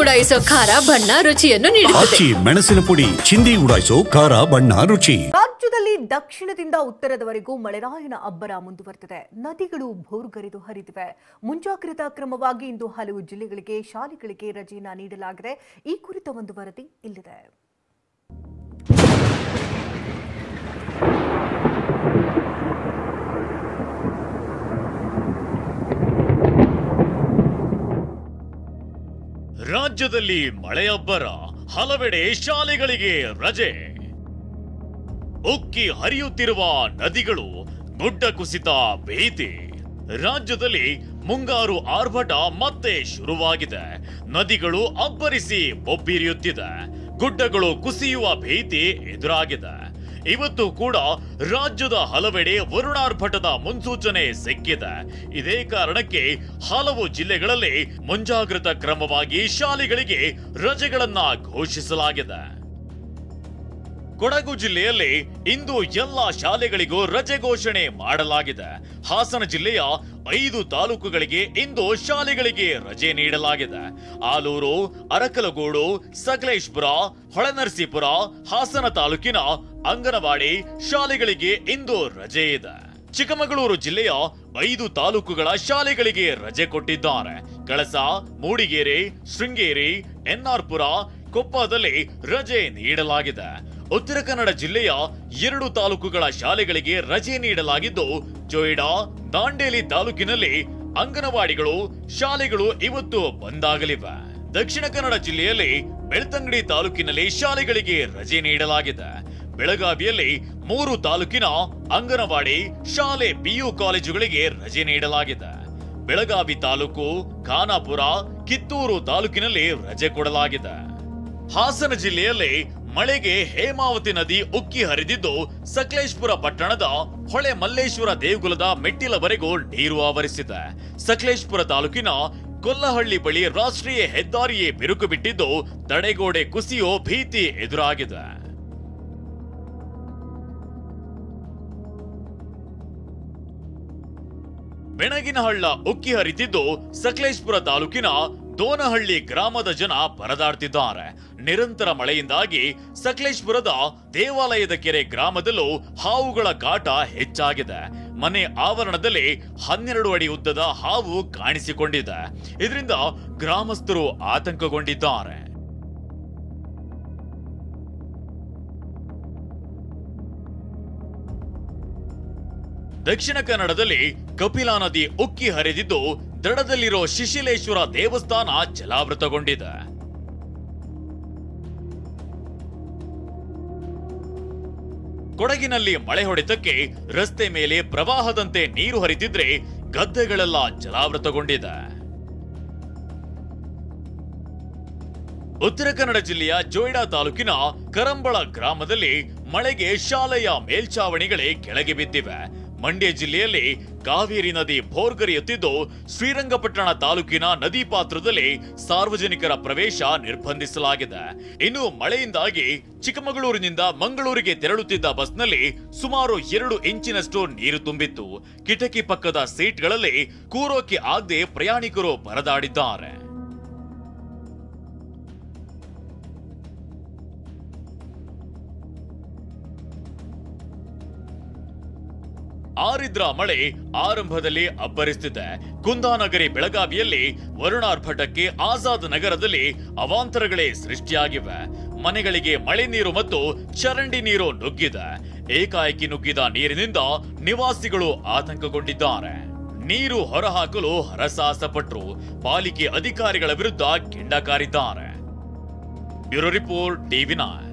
ಉಡಾಯಿಸೋ ಖಾರ ಬಣ್ಣ ರುಚಿಯನ್ನು ನೀಡುತ್ತದೆ. ಮೆಣಸಿನ ಪುಡಿ ಚಿಂದಿ ಉಡಾಯಿಸೋ ಖಾರ ಬಣ್ಣ ರುಚಿ. ರಾಜ್ಯದಲ್ಲಿ ದಕ್ಷಿಣದಿಂದ ಉತ್ತರದವರೆಗೂ ಮಳೆರಾಯನ ಅಬ್ಬರ ಮುಂದುವರೆದಿದೆ. ನದಿಗಳು ಭೋರ್ಗರೆದು ಹರಿದಿವೆ. ಮುಂಜಾಗ್ರತಾ ಕ್ರಮವಾಗಿ ಇಂದು ಹಲವು ಜಿಲ್ಲೆಗಳಿಗೆ ಶಾಲೆಗಳಿಗೆ ರಜೆಯನ್ನ ನೀಡಲಾಗಿದೆ. ಈ ಕುರಿತ ಒಂದು ವರದಿ ಇಲ್ಲಿದೆ. ರಾಜ್ಯದಲ್ಲಿ ಮಳೆಯಬ್ಬರ, ಹಲವೆಡೆ ಶಾಲೆಗಳಿಗೆ ರಜೆ. ಉಕ್ಕಿ ಹರಿಯುತ್ತಿರುವ ನದಿಗಳು, ಗುಡ್ಡ ಕುಸಿತ ಭೀತಿ. ರಾಜ್ಯದಲ್ಲಿ ಮುಂಗಾರು ಆರ್ಭಟ ಮತ್ತೆ ಶುರುವಾಗಿದೆ. ನದಿಗಳು ಅಬ್ಬರಿಸಿ ಬೊಬ್ಬಿರಿಯುತ್ತಿದೆ. ಗುಡ್ಡಗಳು ಕುಸಿಯುವ ಭೀತಿ ಎದುರಾಗಿದೆ. ಇವತ್ತು ಕೂಡ ರಾಜ್ಯದ ಹಲವೆಡೆ ವರುಣಾರ್ಭಟದ ಮುನ್ಸೂಚನೆ ಸಿಕ್ಕಿದೆ. ಇದೇ ಕಾರಣಕ್ಕೆ ಹಲವು ಜಿಲ್ಲೆಗಳಲ್ಲಿ ಮುಂಜಾಗ್ರತಾ ಕ್ರಮವಾಗಿ ಶಾಲೆಗಳಿಗೆ ರಜೆಗಳನ್ನ ಘೋಷಿಸಲಾಗಿದೆ. ಕೊಡಗು ಜಿಲ್ಲೆಯಲ್ಲಿ ಇಂದು ಎಲ್ಲಾ ಶಾಲೆಗಳಿಗೂ ರಜೆ ಘೋಷಣೆ ಮಾಡಲಾಗಿದೆ. ಹಾಸನ ಜಿಲ್ಲೆಯ 5 ತಾಲೂಕುಗಳಿಗೆ ಇಂದು ಶಾಲೆಗಳಿಗೆ ರಜೆ ನೀಡಲಾಗಿದೆ. ಆಲೂರು, ಅರಕಲಗೂಡು, ಸಕಲೇಶಪುರ, ಹೊಳೆನರಸೀಪುರ, ಹಾಸನ ತಾಲೂಕಿನ ಅಂಗನವಾಡಿ ಶಾಲೆಗಳಿಗೆ ಇಂದು ರಜೆ ಇದೆ. ಚಿಕ್ಕಮಗಳೂರು ಜಿಲ್ಲೆಯ 5 ತಾಲೂಕುಗಳ ಶಾಲೆಗಳಿಗೆ ರಜೆ ಕೊಟ್ಟಿದ್ದಾರೆ. ಕಳಸ, ಮೂಡಿಗೆರೆ, ಶೃಂಗೇರಿ, ಎನ್ಆರ್ಪುರ, ಕೊಪ್ಪದಲ್ಲಿ ರಜೆ ನೀಡಲಾಗಿದೆ. ಉತ್ತರ ಕನ್ನಡ ಜಿಲ್ಲೆಯ 2 ತಾಲೂಕುಗಳ ಶಾಲೆಗಳಿಗೆ ರಜೆ ನೀಡಲಾಗಿದ್ದು, ಜೋಯಿಡಾ, ದಾಂಡೇಲಿ ತಾಲೂಕಿನಲ್ಲಿ ಅಂಗನವಾಡಿಗಳು, ಶಾಲೆಗಳು ಇವತ್ತು ಬಂದಾಗಲಿವೆ. ದಕ್ಷಿಣ ಕನ್ನಡ ಜಿಲ್ಲೆಯಲ್ಲಿ ಬೆಳ್ತಂಗಡಿ ತಾಲೂಕಿನಲ್ಲಿ ಶಾಲೆಗಳಿಗೆ ರಜೆ ನೀಡಲಾಗಿದೆ. ಬೆಳಗಾವಿಯಲ್ಲಿ 3 ತಾಲೂಕಿನ ಅಂಗನವಾಡಿ, ಶಾಲೆ, PU ಕಾಲೇಜುಗಳಿಗೆ ರಜೆ ನೀಡಲಾಗಿದೆ. ಬೆಳಗಾವಿ ತಾಲೂಕು, ಖಾನಾಪುರ, ಕಿತ್ತೂರು ತಾಲೂಕಿನಲ್ಲಿ ರಜೆ ಕೊಡಲಾಗಿದೆ. ಹಾಸನ ಜಿಲ್ಲೆಯಲ್ಲಿ ಮಳೆಗೆ ಹೇಮಾವತಿ ನದಿ ಉಕ್ಕಿ ಹರಿದಿದ್ದು, ಸಕಲೇಶಪುರ ಪಟ್ಟಣದ ಹೊಳೆ ಮಲ್ಲೇಶ್ವರ ದೇಗುಲದ ಮೆಟ್ಟಿಲವರೆಗೂ ನೀರು ಆವರಿಸಿದೆ. ಸಕಲೇಶಪುರ ತಾಲೂಕಿನ ಕೊಲ್ಲಹಳ್ಳಿ ಬಳಿ ರಾಷ್ಟ್ರೀಯ ಹೆದ್ದಾರಿಯೇ ಬಿರುಕು ಬಿಟ್ಟಿದ್ದು, ತಡೆಗೋಡೆ ಕುಸಿಯೋ ಭೀತಿ ಎದುರಾಗಿದೆ. ಬೆಣಗಿನಹಳ್ಳ ಉಕ್ಕಿ ಹರಿದಿದ್ದು, ಸಕಲೇಶಪುರ ತಾಲೂಕಿನ ದೋನಹಳ್ಳಿ ಗ್ರಾಮದ ಜನ ಪರದಾಡ್ತಿದ್ದಾರೆ. ನಿರಂತರ ಮಳೆಯಿಂದಾಗಿ ಸಕಲೇಶಪುರದ ದೇವಾಲಯದ ಕೆರೆ ಗ್ರಾಮದಲ್ಲೂ ಹಾವುಗಳ ಕಾಟ ಹೆಚ್ಚಾಗಿದೆ. ಮನೆ ಆವರಣದಲ್ಲಿ 12 ಅಡಿ ಉದ್ದದ ಹಾವು ಕಾಣಿಸಿಕೊಂಡಿದೆ. ಇದರಿಂದ ಗ್ರಾಮಸ್ಥರು ಆತಂಕಗೊಂಡಿದ್ದಾರೆ. ದಕ್ಷಿಣ ಕನ್ನಡದಲ್ಲಿ ಕಪಿಲಾ ನದಿ ಉಕ್ಕಿ ಹರಿದಿದ್ದು, ದಡದಲ್ಲಿರೋ ಶಿಶಿಲೇಶ್ವರ ದೇವಸ್ಥಾನ ಜಲಾವೃತಗೊಂಡಿದೆ. ಕೊಡಗಿನಲ್ಲಿ ಮಳೆ ಹೊಡೆತಕ್ಕೆ ರಸ್ತೆ ಮೇಲೆ ಪ್ರವಾಹದಂತೆ ನೀರು ಹರಿದಿದ್ರೆ, ಗದ್ದೆಗಳೆಲ್ಲ ಜಲಾವೃತಗೊಂಡಿದೆ. ಉತ್ತರ ಕನ್ನಡ ಜಿಲ್ಲೆಯ ಜೋಯಿಡಾ ತಾಲೂಕಿನ ಕರಂಬಳ ಗ್ರಾಮದಲ್ಲಿ ಮಳೆಗೆ ಶಾಲೆಯ ಮೇಲ್ಛಾವಣಿಗಳೇ ಕೆಳಗೆ ಬಿದ್ದಿವೆ. ಮಂಡ್ಯ ಜಿಲ್ಲೆಯಲ್ಲಿ ಕಾವೇರಿ ನದಿ ಭೋರ್ಗರೆಯುತ್ತಿದ್ದು, ಶ್ರೀರಂಗಪಟ್ಟಣ ತಾಲೂಕಿನ ನದಿ ಪಾತ್ರದಲ್ಲಿ ಸಾರ್ವಜನಿಕರ ಪ್ರವೇಶ ನಿರ್ಬಂಧಿಸಲಾಗಿದೆ. ಇನ್ನು ಮಳೆಯಿಂದಾಗಿ ಚಿಕ್ಕಮಗಳೂರಿನಿಂದ ಮಂಗಳೂರಿಗೆ ತೆರಳುತ್ತಿದ್ದ ಬಸ್ನಲ್ಲಿ ಸುಮಾರು 2 ಇಂಚಿನಷ್ಟು ನೀರು ತುಂಬಿತ್ತು. ಕಿಟಕಿ ಪಕ್ಕದ ಸೀಟ್ಗಳಲ್ಲಿ ಕೂರೋಕೆ ಆಗದೆ ಪ್ರಯಾಣಿಕರು ಪರದಾಡಿದ್ದಾರೆ. ಆರಿದ್ರ ಮಳೆ ಆರಂಭದಲ್ಲಿ ಅಬ್ಬರಿಸುತ್ತಿದೆ. ಕುಂದಾನಗರಿ ಬೆಳಗಾವಿಯಲ್ಲಿ ವರುಣಾರ್ಭಟಕ್ಕೆ ಆಜಾದ್ ನಗರದಲ್ಲಿ ಅವಾಂತರಗಳೇ ಸೃಷ್ಟಿಯಾಗಿವೆ. ಮನೆಗಳಿಗೆ ಮಳೆ ನೀರು ಮತ್ತು ಚರಂಡಿ ನೀರು ನುಗ್ಗಿದೆ. ಏಕಾಏಕಿ ನುಗ್ಗಿದ ನೀರಿನಿಂದ ನಿವಾಸಿಗಳು ಆತಂಕಗೊಂಡಿದ್ದಾರೆ. ನೀರು ಹೊರಹಾಕಲು ಹರಸಾಹಸ ಪಟ್ಟರು. ಪಾಲಿಕೆ ಅಧಿಕಾರಿಗಳ ವಿರುದ್ಧ ಕೆಂಡ ಕಾರಿದ್ದಾರೆ. Bureau report, TV9.